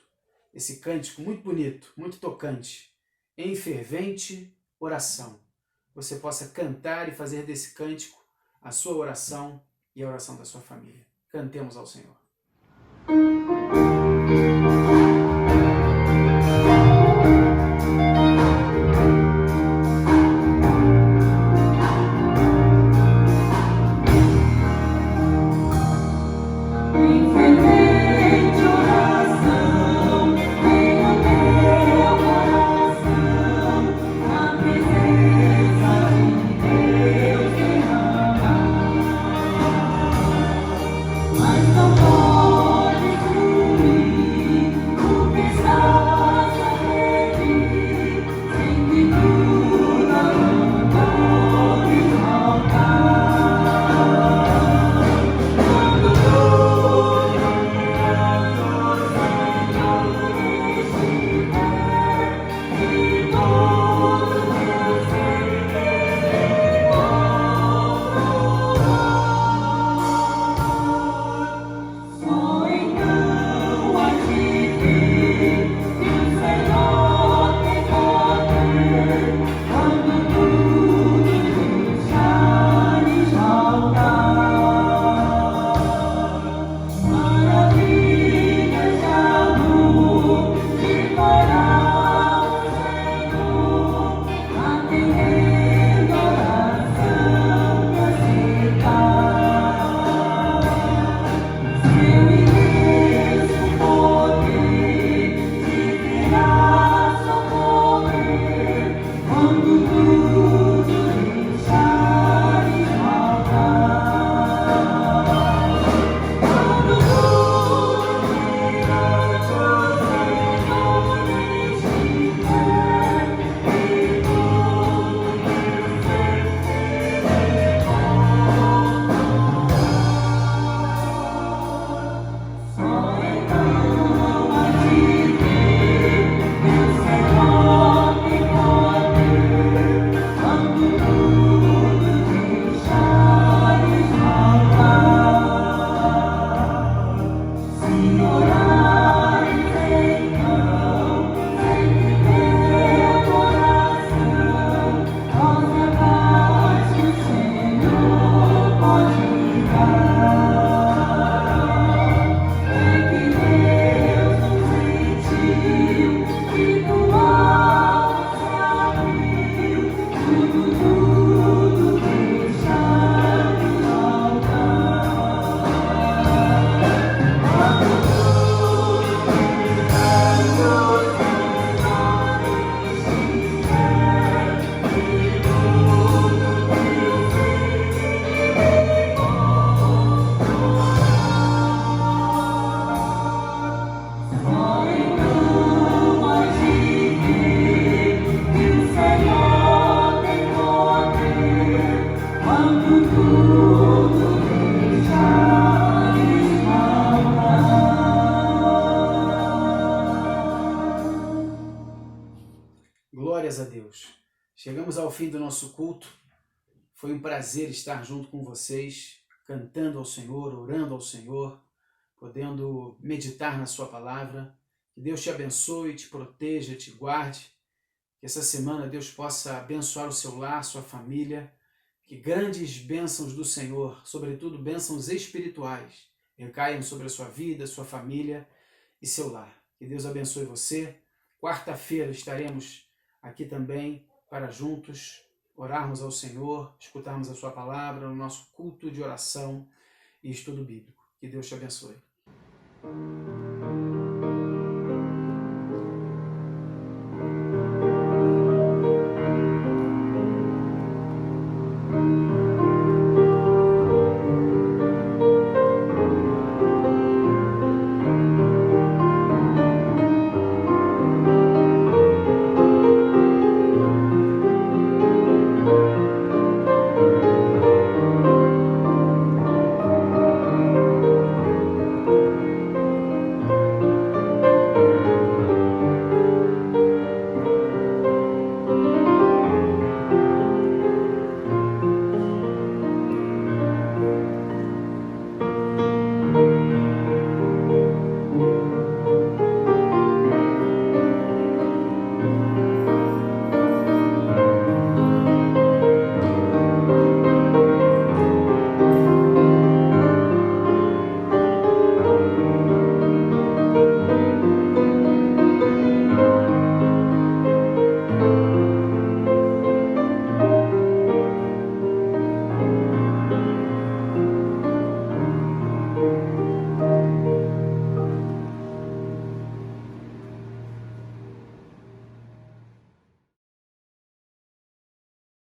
esse cântico muito bonito, muito tocante, em fervente oração. Você possa cantar e fazer desse cântico a sua oração e a oração da sua família. Cantemos ao Senhor. Glórias a Deus. Chegamos ao fim do nosso culto. Foi um prazer estar junto com vocês, cantando ao Senhor, orando ao Senhor, podendo meditar na sua palavra. Que Deus te abençoe, te proteja, te guarde. Que essa semana Deus possa abençoar o seu lar, sua família. Que grandes bênçãos do Senhor, sobretudo bênçãos espirituais, recaiam sobre a sua vida, sua família e seu lar. Que Deus abençoe você. Quarta-feira estaremos aqui também para juntos orarmos ao Senhor, escutarmos a sua palavra no nosso culto de oração e estudo bíblico. Que Deus te abençoe.